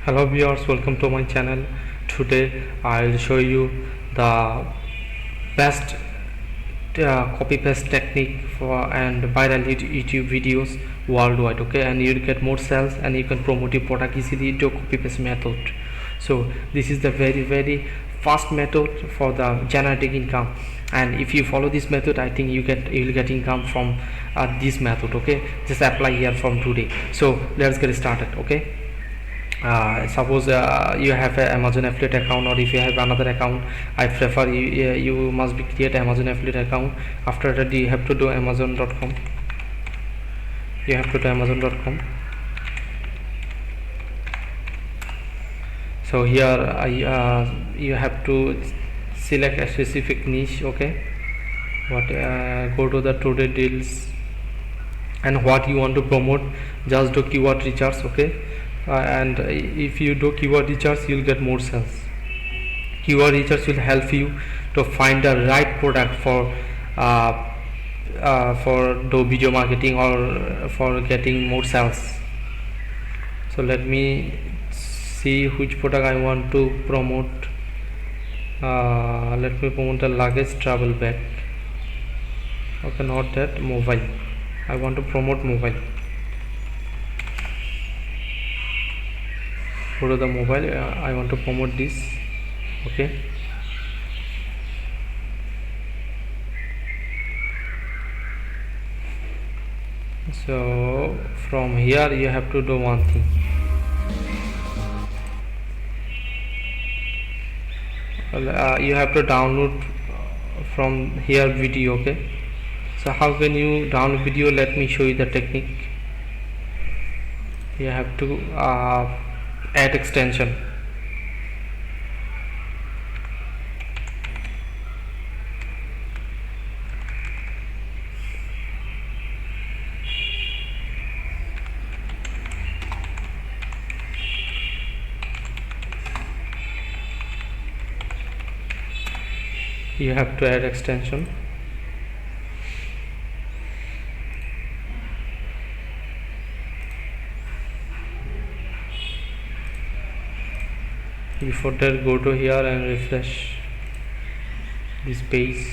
Hello viewers, welcome to my channel. Today I'll show you the best copy paste technique for and viral YouTube videos worldwide. Okay, and you'll get more sales and you can promote your product easily to copy paste method. So this is the very fast method for the generating income, and if you follow this method, I think you'll get income from this method. Okay, just apply here from today. So let's get started. Okay, suppose you have an Amazon affiliate account, or if you have another account, I prefer you must be create Amazon affiliate account. After that you have to do amazon.com. You have to do amazon.com. So here you have to select a specific niche. Okay, what go to the today deals, and what you want to promote, just do keyword research. Okay, and if you do keyword research, you'll get more sales. Keyword research will help you to find the right product for do video marketing or for getting more sales. So let me see which product I want to promote. Let me promote the luggage travel bag. Okay, not that, mobile. I want to promote mobile. Go to the mobile. I want to promote this. Okay, so from here you have to do one thing. You have to download from here video. Okay, so how can you download video? Let me show you the technique. You have to add extension. You have to add extension. Before that, go to here and refresh this page.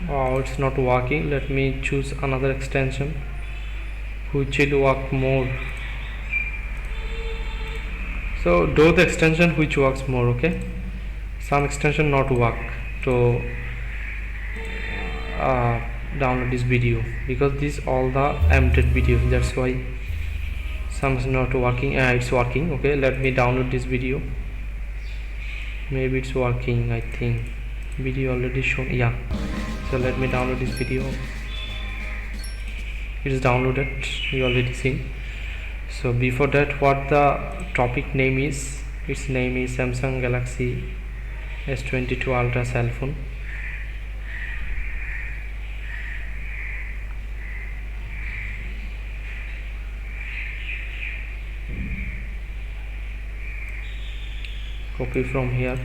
Oh, it's not working. Let me choose another extension which will work more. So do the extension which works more. Okay, some extension not work to download this video, because this all the empty video, that's why some is not working. It's working. Okay, let me download this video. Maybe it's working. I think video already shown. Yeah, so let me download this video. It is downloaded, you already seen. So before that, what the topic name is, its name is Samsung Galaxy S22 Ultra cell phone. Copy from here.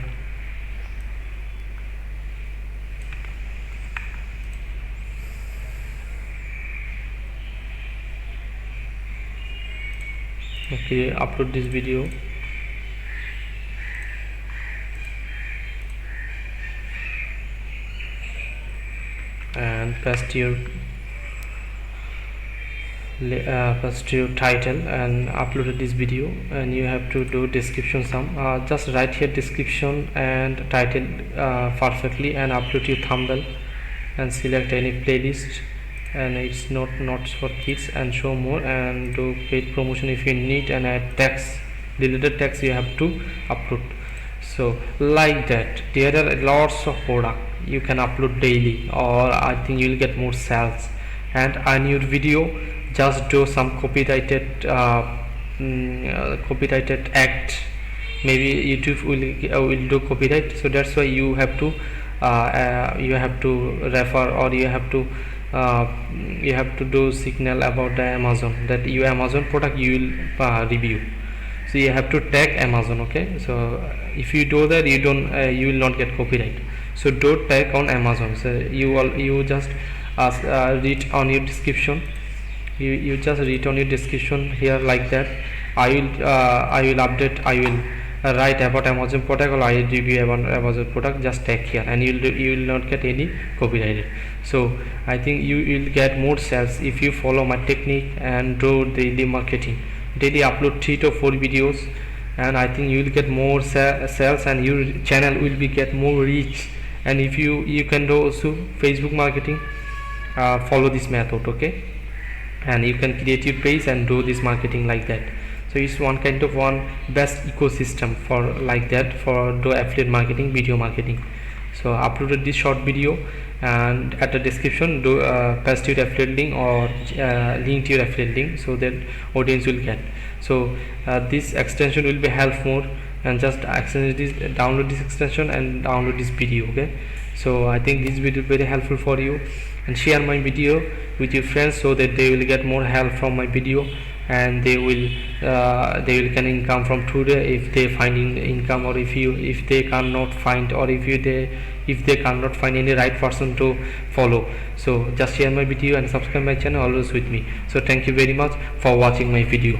Okay, upload this video. And paste your title and upload this video, and you have to do description some. Just write here description and title perfectly, and upload your thumbnail and select any playlist, and it's not for kids, and show more, and do paid promotion if you need, and add text, deleted text you have to upload. So like that, there are lots of product you can upload daily, or I think you'll get more sales. And on your video, just do some copyrighted act. Maybe YouTube will do copyright, so that's why you have to refer, or you have to do signal about the Amazon, that your Amazon product you will review. So you have to tag Amazon. Okay, so if you do that, you will not get copyright. So don't tag on Amazon. So you just read on your description. You just read on your description here like that. I will update, I will write about Amazon product, or I will review about Amazon product. Just take here, and you will not get any copyright. So I think you will get more sales if you follow my technique and do daily marketing. Daily upload 3 to 4 videos, and I think you will get more sales, and your channel will be get more reach. And if you can do also Facebook marketing, follow this method, okay, and you can create your page and do this marketing like that. So it's one kind of best ecosystem for like that for do affiliate marketing, video marketing. So uploaded this short video, and at the description do paste your affiliate link or link to your affiliate link, so that audience will get. So this extension will be help more, and just download this extension and download this video, okay. So I think this video very helpful for you, and share my video with your friends so that they will get more help from my video, and they will get income from today if they finding income, or if they cannot find, or if they cannot find any right person to follow. So just share my video and subscribe my channel always with me. So thank you very much for watching my video.